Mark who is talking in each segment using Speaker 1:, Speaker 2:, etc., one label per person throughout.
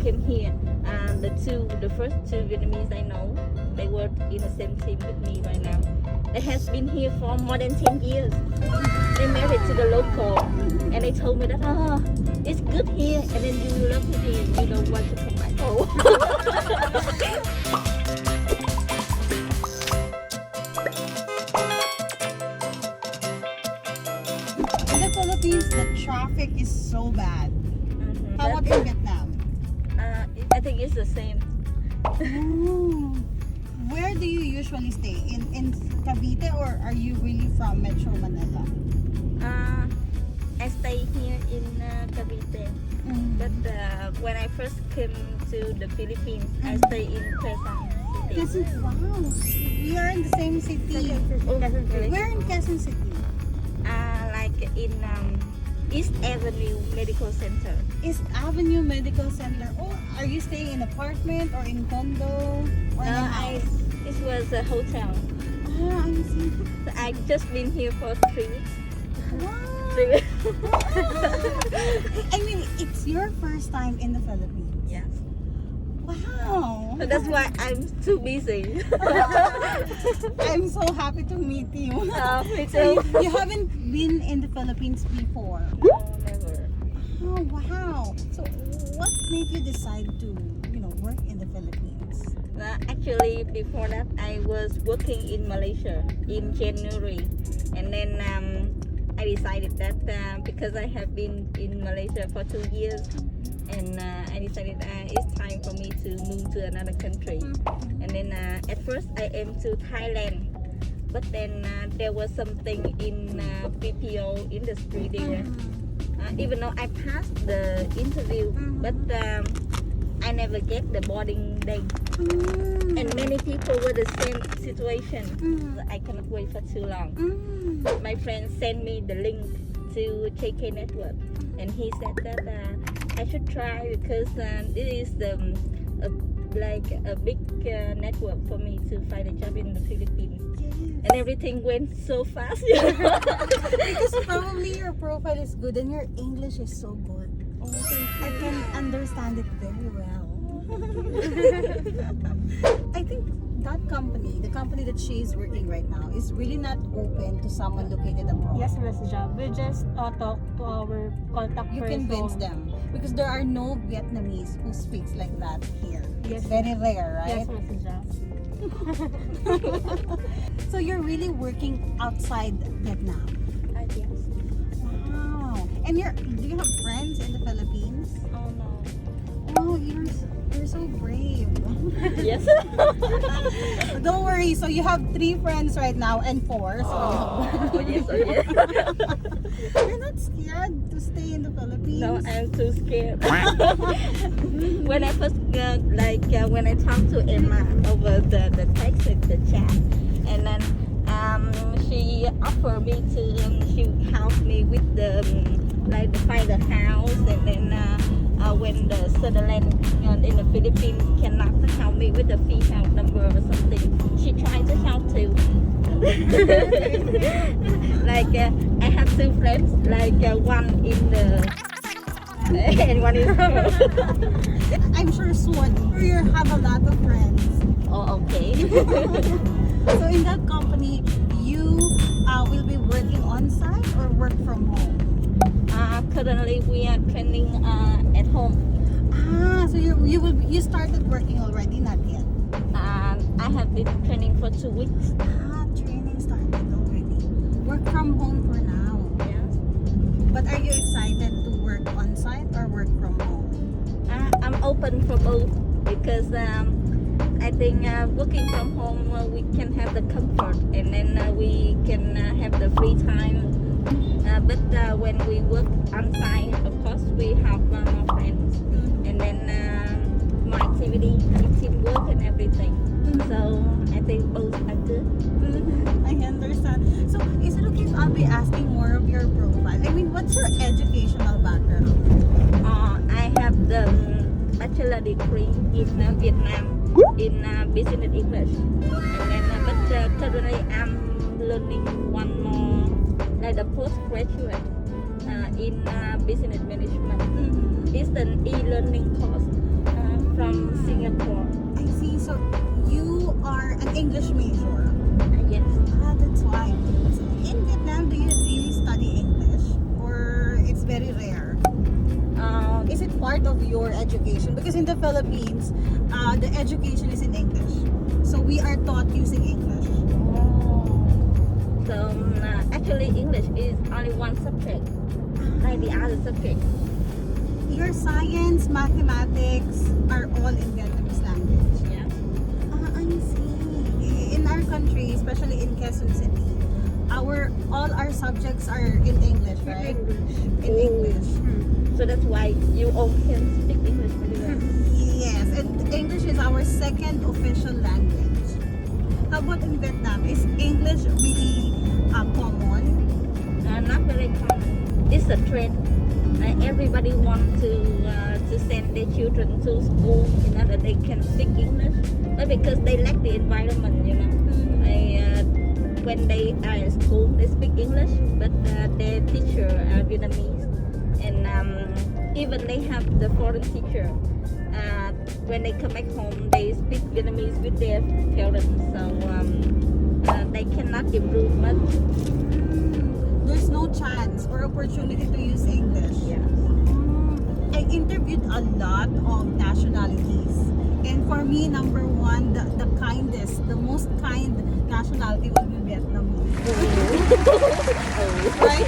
Speaker 1: came here. The first two Vietnamese I know, they work in the same team with me right now. They has been here for more than 10 years. They married to the local, and they told me that it's good here, and then you love it here, you don't want to come back home.
Speaker 2: In the Philippines, the traffic is so bad. How about in Vietnam?
Speaker 1: I think it's the same.
Speaker 2: Where do you usually stay? In Cavite, or are you really from Metro Manila?
Speaker 1: I stay here in Cavite, but when I first came to the Philippines, I stay in Quezon City.
Speaker 2: Wow, we are in the same city. Where in Quezon City?
Speaker 1: Like in East Avenue Medical Center.
Speaker 2: East Avenue Medical Center. Oh, are you staying in apartment or in condo or in a house?
Speaker 1: It was a hotel.
Speaker 2: Ah, I see.
Speaker 1: So I just been here for 3 weeks.
Speaker 2: Wow.
Speaker 1: 3 weeks.
Speaker 2: I mean, it's your first time in the Philippines.
Speaker 1: Yes.
Speaker 2: Wow.
Speaker 1: So that's why I'm too busy.
Speaker 2: I'm so happy to meet you.
Speaker 1: Me
Speaker 2: So
Speaker 1: too.
Speaker 2: you haven't been in the Philippines before?
Speaker 1: No, never.
Speaker 2: Oh, wow. So what made you decide to, work in the Philippines?
Speaker 1: Actually, before that, I was working in Malaysia in January, and then I decided that because I have been in Malaysia for 2 years, and I decided it's time for me to move to another country. And then at first I aimed to Thailand, but then there was something in BPO industry there. Even though I passed the interview, but I never get the boarding day. And many people were the same situation. So I cannot wait for too long. My friend sent me the link to KK Network, and he said that I should try because this is like a big network for me to find a job in the Philippines. And everything went so fast.
Speaker 2: Because probably your profile is good and your English is so good.
Speaker 1: Oh, thank you.
Speaker 2: I can understand it very well. I think that company, the company that she is working right now, is really not open to someone located abroad.
Speaker 3: Yes, Miss Jam. We just talk to our contact
Speaker 2: You
Speaker 3: person.
Speaker 2: convince them because there are no Vietnamese who speaks like that here.
Speaker 3: Yes.
Speaker 2: It's very rare, right?
Speaker 3: Yes, Miss Jam.
Speaker 2: So you're really working outside Vietnam.
Speaker 1: Yes.
Speaker 2: Wow. And do you have friends in the Philippines?
Speaker 1: Oh no.
Speaker 2: Oh, you're so brave.
Speaker 1: Yes.
Speaker 2: Don't worry. So you have 3 friends right now and 4. So
Speaker 1: Oh yes, oh yes.
Speaker 2: you're not scared to stay in the Philippines?
Speaker 1: No, I'm too scared. When I first when I talked to Emma over the text, the chat, and then she offered me to she help me with the to find a house, and then when the Sutherland in the Philippines cannot help me with the fee house number or something, she tried to help too. I have 2 friends, one in the and one is
Speaker 2: I'm sure Sword, you have a lot of friends.
Speaker 1: oh okay.
Speaker 2: So in that company, you will be working on site or work from home?
Speaker 1: Currently we are training at home.
Speaker 2: So you started working already? Not yet.
Speaker 1: I have been training for 2 weeks.
Speaker 2: Training started already. Work from home for now.
Speaker 1: Yes.
Speaker 2: But are you excited to work on site or work from home?
Speaker 1: I'm open for both because I think working from home we can have the comfort, and then we can have the free time. But when we work on site, of course we have more friends, and then more activity, teamwork and everything. So I think both are good.
Speaker 2: I understand. So is it okay if I'll be asking more of your profile? I mean, what's your educational background?
Speaker 1: I have the bachelor degree in Vietnam in business English, and then but currently I'm learning one more the postgraduate in business management. It's an e-learning course.
Speaker 2: English major.
Speaker 1: Yes.
Speaker 2: That's why. So in Vietnam, do you really study English, or it's very rare? Is it part of your education? Because in the Philippines, the education is in English, so we are taught using English.
Speaker 1: So actually English is only one subject, like the other subject.
Speaker 2: Your science, mathematics are all in Vietnamese language.
Speaker 1: Yeah.
Speaker 2: I see. In our country, especially in Quezon City, all our subjects are in English, right? In English.
Speaker 1: So that's why you all can speak English very well.
Speaker 2: Yes, and English is our second official language. How about in Vietnam? Is English really common?
Speaker 1: Not very common. It's a trend. Everybody wants to send their children to school in order they can speak English, but because they lack the environment, you know. When they are at school, they speak English, but their teacher are Vietnamese, and even they have the foreign teacher. When they come back home, they speak Vietnamese with their parents, so they cannot improve much.
Speaker 2: There's no chance or opportunity to use English.
Speaker 1: Yeah.
Speaker 2: I interviewed a lot of nationalities, and for me, number one, the kindest, the most kind nationality would be Vietnamese. Right?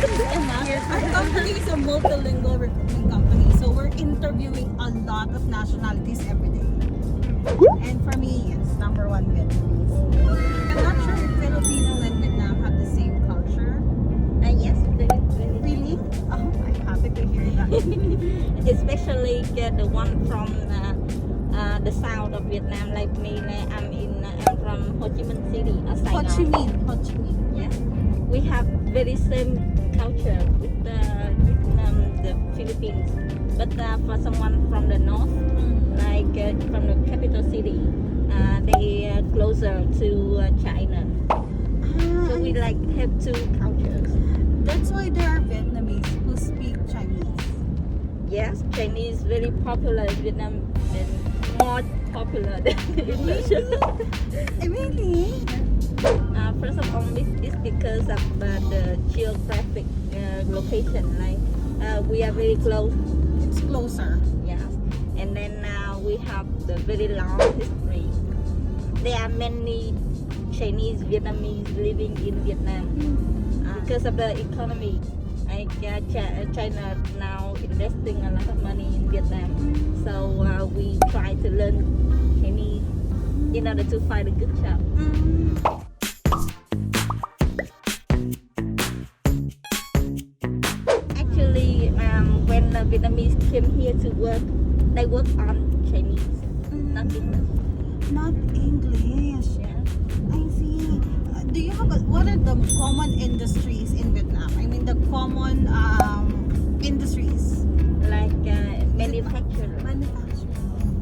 Speaker 2: Our company is a multilingual recruitment company, so we're interviewing a lot of nationalities every day. And for me, yes, number one, Vietnamese. I'm not sure if Filipino and Vietnam have the same culture.
Speaker 1: Yes, very.
Speaker 2: Really? Oh, I'm happy to hear that.
Speaker 1: Especially the one from the south of Vietnam, like me. I'm from Ho Chi Minh City,
Speaker 2: Ho Chi Minh. Ho Chi Minh.
Speaker 1: Yeah, we have very same culture with the Philippines, but for someone from the north, like from the capital city, they are closer to China. So we like have two cultures.
Speaker 2: That's why there are Vietnamese who speak Chinese.
Speaker 1: Yes, Chinese very popular in Vietnam and more popular than English.
Speaker 2: Really?
Speaker 1: First of all, it's because of the geographic location. Like we are very close.
Speaker 2: It's closer.
Speaker 1: Yes, and then we have the very long history. There are many Chinese Vietnamese living in Vietnam because of the economy. Like China now investing a lot of money in Vietnam, so we try to learn Chinese in order to find a good job. Actually, when the Vietnamese came here to work, they work on Chinese, not English.
Speaker 2: Not English.
Speaker 1: Yeah.
Speaker 2: I see. Do you have what are the common industries in Vietnam? I mean the common industries.
Speaker 1: Like manufacturer.
Speaker 2: Manufacturing.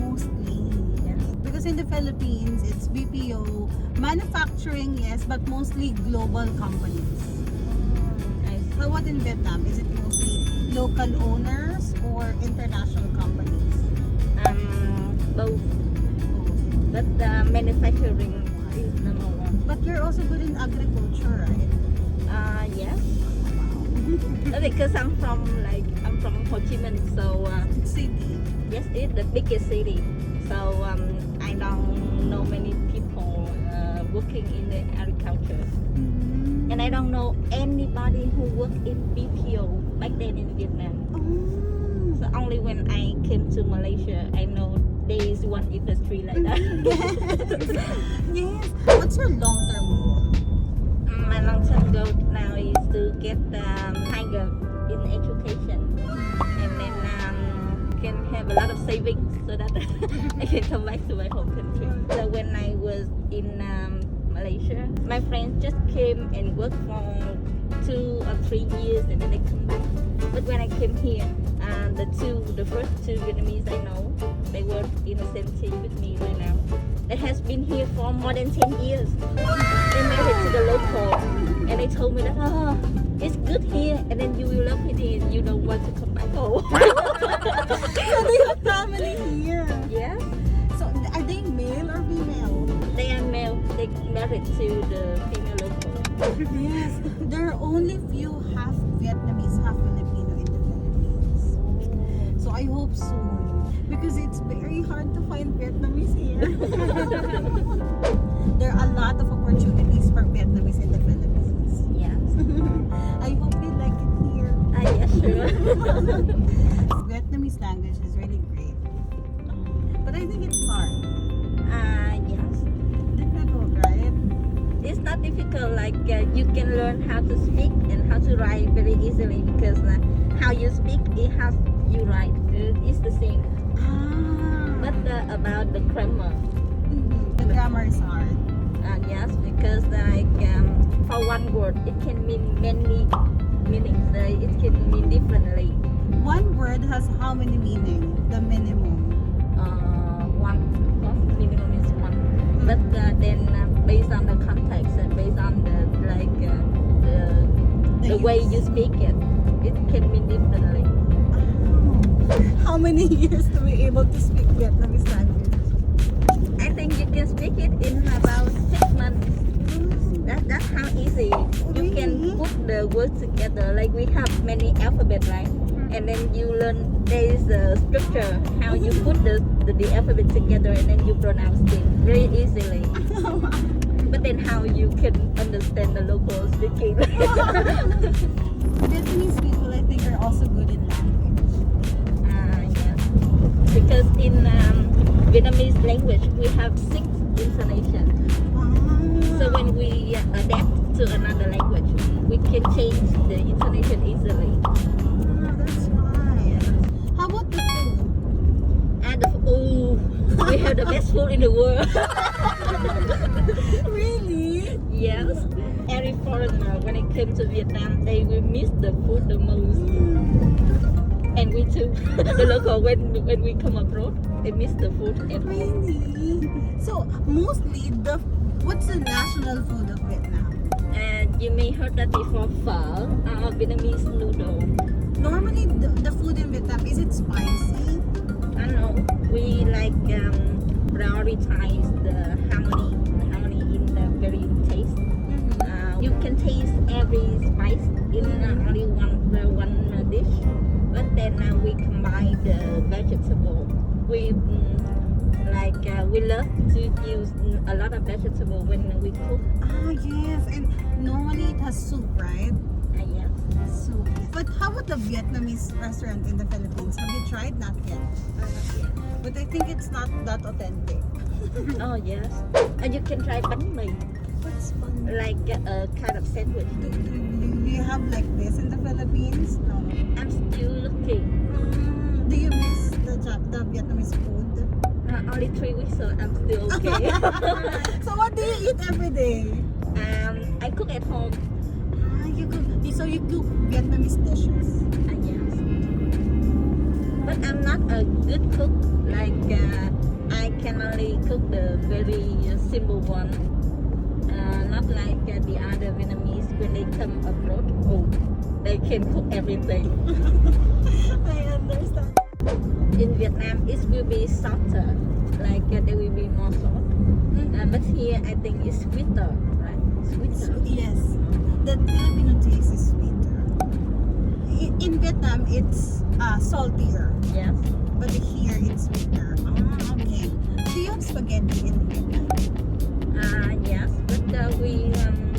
Speaker 2: Mostly.
Speaker 1: Yes.
Speaker 2: Because in the Philippines, it's BPO. Manufacturing, yes, but mostly global companies. How about in Vietnam? Is it mostly local owners or international companies?
Speaker 1: Both. But manufacturing is number one.
Speaker 2: But you're also good in agriculture, right?
Speaker 1: Yes. Because I'm from Ho Chi Minh, so
Speaker 2: City.
Speaker 1: yes, it's the biggest city. So I don't know many people working in the agriculture, and I don't know anybody who worked in BPO back then in Vietnam. So only when I came to Malaysia, I know there is one industry like that.
Speaker 2: Yes. What's your long-term goal?
Speaker 1: My long-term goal now is to get higher in education, and then can have a lot of savings so that I can come back to my home country. So when I was in Malaysia, my friends just came and worked for 2 or 3 years, and then they come back. But when I came here, the first two Vietnamese I know, they work in the same team with me right now. They has been here for more than 10 years. They married to the local, and they told me that it's good here, and then you will love it here, and you don't want to come back home.
Speaker 2: So they have family here.
Speaker 1: Yeah,
Speaker 2: So are they male or female?
Speaker 1: they are married to the female local.
Speaker 2: Yes, there are only few half Vietnamese, half Filipino in the Philippines. So I hope soon, because it's very hard to find Vietnamese here. There are a lot of opportunities for Vietnamese in the Philippines.
Speaker 1: Yes.
Speaker 2: I hope they like it here.
Speaker 1: Yes, sure.
Speaker 2: Vietnamese language is really great, but I think it's hard.
Speaker 1: Yes.
Speaker 2: Difficult, right?
Speaker 1: It's not difficult. Like you can learn how to speak and how to write very easily because how you speak is how you write. It's the same. But about the grammar,
Speaker 2: The grammar is hard.
Speaker 1: yes, because like for one word it can mean many meanings. It can mean differently.
Speaker 2: One word has how many meaning? The minimum.
Speaker 1: One, of course, minimum is one. But then based on the context and based on the like the way you speak it, it can mean differently.
Speaker 2: How many years to be able to speak Vietnamese language?
Speaker 1: I think you can speak it in about 6 months. That's how easy. You can put the words together. Like we have many alphabet, right? And then you learn there is a structure how you put the alphabet together and then you pronounce it very easily. But then how you can understand the local speaking?
Speaker 2: Vietnamese people, I think, are also good in language.
Speaker 1: Yes. Because in Vietnamese language we have 6 intonations. So when we adapt to another language, we can change the intonation easily.
Speaker 2: That's right. How about the food?
Speaker 1: And we have the best food in the world.
Speaker 2: Really?
Speaker 1: Yes. Every foreigner when it comes to Vietnam, they will miss the food the most. And we too. The local when we come abroad, they miss the food at home.
Speaker 2: Really? So mostly what's the national food of Vietnam?
Speaker 1: And you may heard that before, pho or Vietnamese noodle.
Speaker 2: Normally the food in Vietnam, is it spicy?
Speaker 1: I don't know. We like prioritize the harmony in the very taste. You can taste every spice in only one dish, but then we combine the vegetable. We we love to use a lot of vegetable when we cook.
Speaker 2: Yes, and normally it has soup, right?
Speaker 1: Yeah.
Speaker 2: Soup. But how about the Vietnamese restaurant in the Philippines? Have you tried? Not yet. But I think it's not that authentic.
Speaker 1: Oh yes. And you can try bánh mì,
Speaker 2: What's fun?
Speaker 1: like a kind of sandwich.
Speaker 2: Do you have like this in the Philippines? No.
Speaker 1: I'm still looking.
Speaker 2: Do you miss the Vietnamese food?
Speaker 1: Only 3 weeks, so I'm still okay.
Speaker 2: So what do you eat every day?
Speaker 1: I cook at home.
Speaker 2: You cook. So you cook Vietnamese dishes.
Speaker 1: Yes. But I'm not a good cook. Like I can only cook the very simple one. Not like the other Vietnamese when they come abroad. Oh, they can cook everything.
Speaker 2: I understand.
Speaker 1: In Vietnam, it will be softer. Like there will be more salt. But here, I think it's sweeter, right? Sweeter.
Speaker 2: Yes, the Filipino taste is sweeter. In Vietnam, it's saltier,
Speaker 1: Yes.
Speaker 2: but here it's sweeter. Okay. Do you have spaghetti in Vietnam?
Speaker 1: Yes. But we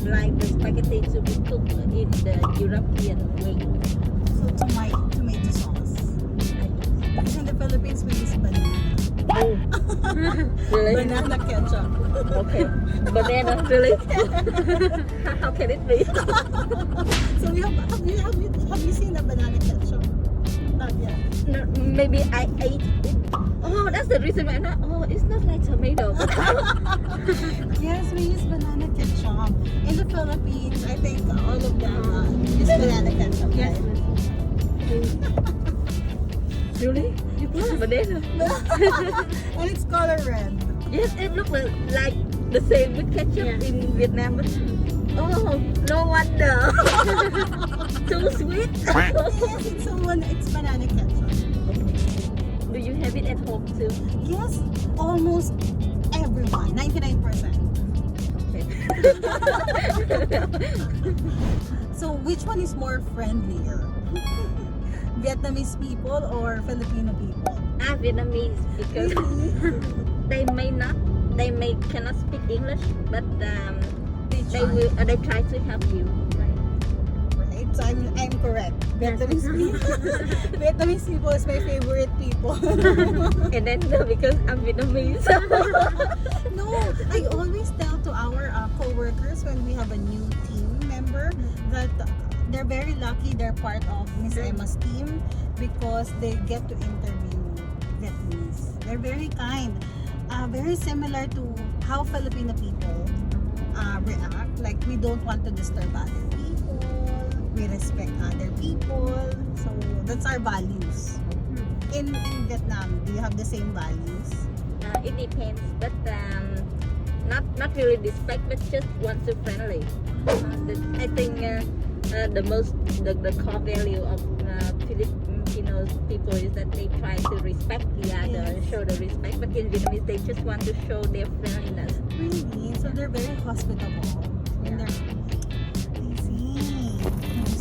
Speaker 1: like the spaghetti to be cooked in the European way.
Speaker 2: So tomato sauce. Because in the Philippines, we use banana.
Speaker 1: Oh. Really?
Speaker 2: Banana ketchup.
Speaker 1: Okay. Banana, really? How can it be?
Speaker 2: So have you seen a banana ketchup? Not yet.
Speaker 1: No, maybe I ate it. Oh, that's the reason why I'm not. Oh, it's not like tomato.
Speaker 2: Yes, we use banana ketchup. In the Philippines, I think all of them use banana ketchup.
Speaker 3: Yes.
Speaker 2: Right?
Speaker 1: Really? You put banana?
Speaker 2: And it's color red.
Speaker 1: Yes, it looks like the same with ketchup in Vietnam. But, oh, no wonder. Too sweet.
Speaker 2: Yes, it's banana ketchup.
Speaker 1: Do you have it at home too?
Speaker 2: Yes, almost everyone, 99%.
Speaker 1: Okay.
Speaker 2: So which one is more friendlier? Vietnamese people or Filipino people?
Speaker 1: Vietnamese, because they may cannot speak English, but they try to help you.
Speaker 2: Right? So I'm correct. Vietnamese people. Vietnamese people is my favorite people.
Speaker 1: And then because I'm Vietnamese.
Speaker 2: No, I always tell to our co-workers when we have a new team member that they're very lucky they're part of Miss Emma's team because they get to interview Vietnamese. They're very kind. Very similar to how Filipino people react. Like, we don't want to disturb other people. We respect other people. So, that's our values. In Vietnam, do you have the same values?
Speaker 1: It depends, but not really respect, but just want to friendly. I think the core value of Filipino people is that they try to respect the other,
Speaker 2: Yes.
Speaker 1: show the respect. But in Vietnamese, they just want to show their friendliness.
Speaker 2: Really? So they're very hospitable. And they're, I see.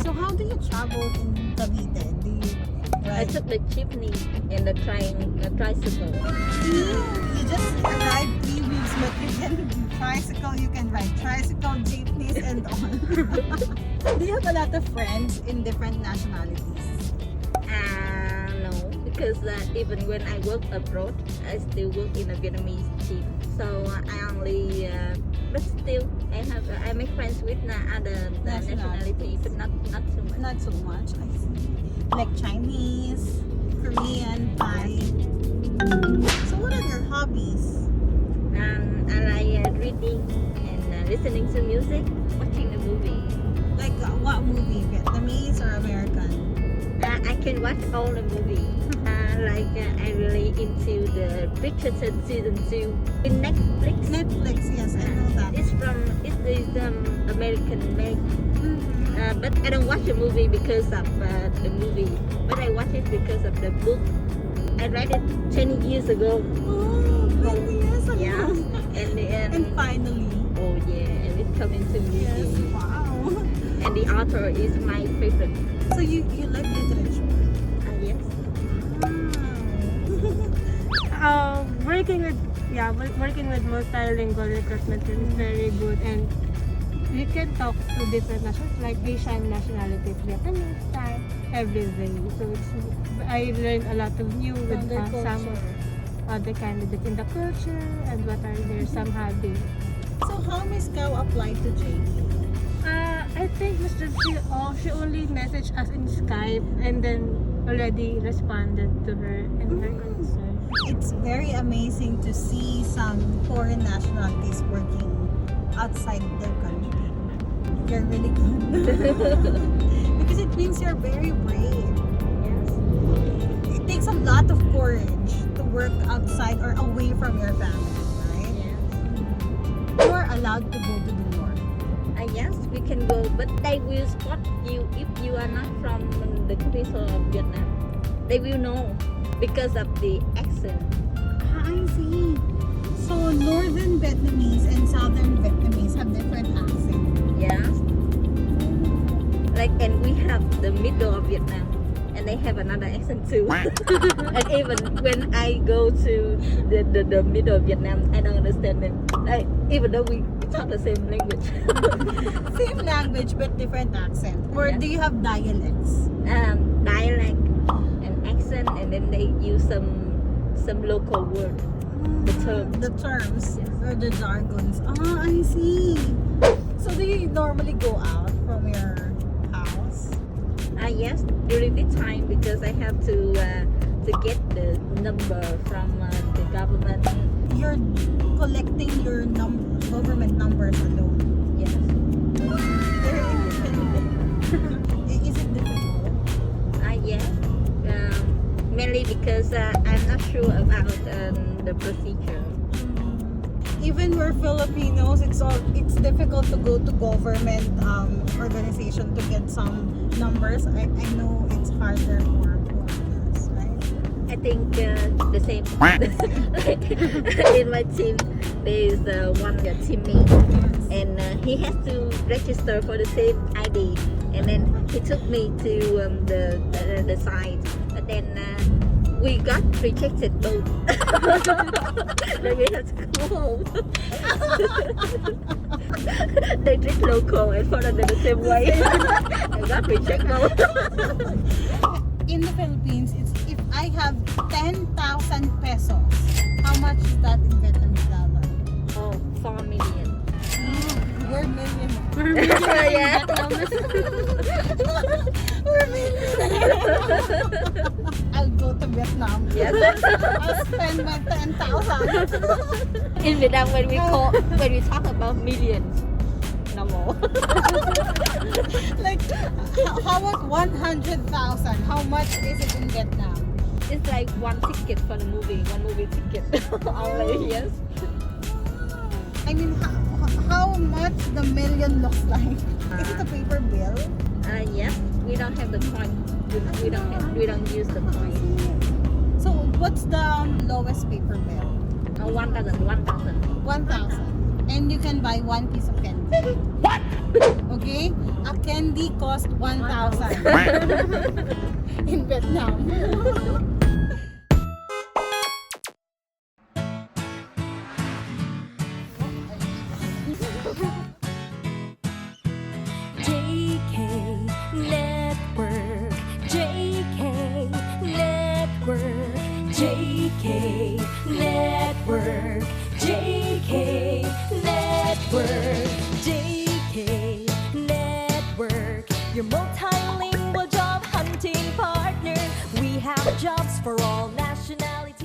Speaker 2: So how do you travel in Cavite? Do you
Speaker 1: I
Speaker 2: ride?
Speaker 1: took the jeepney and the tricycle.
Speaker 2: You just arrived 3 weeks, but you can tricycle, you can ride tricycle, jeepneys, and all. Do you have a lot of friends in different nationalities?
Speaker 1: No, because even when I work abroad, I still work in a Vietnamese team. So I only, but still, I make friends with other nationalities, but not too much.
Speaker 2: Not so much, I see. Like Chinese, Korean, Thai. So what are your hobbies?
Speaker 1: I like reading and listening to music, watching a movie.
Speaker 2: Like what movie? Vietnamese or American?
Speaker 1: I can watch all the movie. I really into the Bridgerton season 2 in Netflix.
Speaker 2: Netflix, yes, I know that.
Speaker 1: It's American made.
Speaker 2: Mhm.
Speaker 1: But I don't watch the movie because of the movie, but I watch it because of the book. I read it 20 years ago.
Speaker 2: Oh, 20 years ago.
Speaker 1: Yeah,
Speaker 2: And finally.
Speaker 1: oh yeah, and it's coming to movie.
Speaker 2: Yes, wow.
Speaker 1: And the author is my favorite.
Speaker 2: So you like literature?
Speaker 1: Yes.
Speaker 3: Working with multilingual recruitment team is very good, and we can talk to different nations like Asian nationalities, Vietnamese, Thai, every day. So I learned a lot of new with some other candidates in the culture and what are their some hobbies.
Speaker 2: So how Miss Cow applied to JD?
Speaker 3: I think she only messaged us in Skype and then already responded to her and her concern.
Speaker 2: It's very amazing to see some foreign nationalities working outside their country. You're really good. Because it means you're very brave.
Speaker 1: Yes.
Speaker 2: It takes a lot of courage to work outside or away from your family, right?
Speaker 1: Yes.
Speaker 2: You are allowed to go to the north.
Speaker 1: Yes, we can go, but they will spot you if you are not from the capital of Vietnam. They will know because of the accent.
Speaker 2: I see. So northern Vietnamese and southern Vietnamese have different accents.
Speaker 1: Yes. And we have the middle of Vietnam, and they have another accent too. And even when I go to the middle of Vietnam, I don't understand them. Even though we talk the same language.
Speaker 2: Same language but different accent. Or
Speaker 1: Yeah.
Speaker 2: do you have dialects?
Speaker 1: Dialect and accent, and then they use some local word. The terms.
Speaker 2: The terms
Speaker 1: Yes.
Speaker 2: or the jargons. Ah, I see. So do you normally go out from your house?
Speaker 1: Yes, during the time because I have to get the number from the government.
Speaker 2: You're collecting your government numbers alone.
Speaker 1: Yes.
Speaker 2: Very independent. Is it difficult?
Speaker 1: Yes. Mainly because I'm not sure about the procedure.
Speaker 2: Even we're Filipinos, it's difficult to go to government organization to get some numbers. I know it's harder for foreigners, right?
Speaker 1: I think the same. In my team, there is one teammate, and he has to register for the same ID. And then he took me to the site, but then we got rejected both. Then we have to go home. They drink local and follow them the same way. I got rejected both.
Speaker 2: In the Philippines, it's if I have 10,000 pesos, how much is that in Vietnamese dollar?
Speaker 1: Oh, 4 million.
Speaker 2: We're millionaires.
Speaker 1: Yeah.
Speaker 2: We're millionaires. I'll go to Vietnam.
Speaker 1: Yes.
Speaker 2: I'll spend my 10,000.
Speaker 1: In Vietnam, when we talk about millions, no more.
Speaker 2: Like, how about 100,000? How much is it in Vietnam?
Speaker 1: It's like one ticket for the movie, one movie ticket only. Yes.
Speaker 2: I mean, how much the million looks like? Is it a paper bill?
Speaker 1: Yes. We don't have the coin. We don't use the coin.
Speaker 2: So what's the lowest paper bill?
Speaker 1: 1,000.
Speaker 2: 1,000. And you can buy one piece of candy.
Speaker 1: What?
Speaker 2: Okay? A candy cost 1,000 in Vietnam.
Speaker 4: JK Network, JK Network, JK Network, JK Network, JK Network, your multilingual job hunting partner. We have jobs for all nationalities.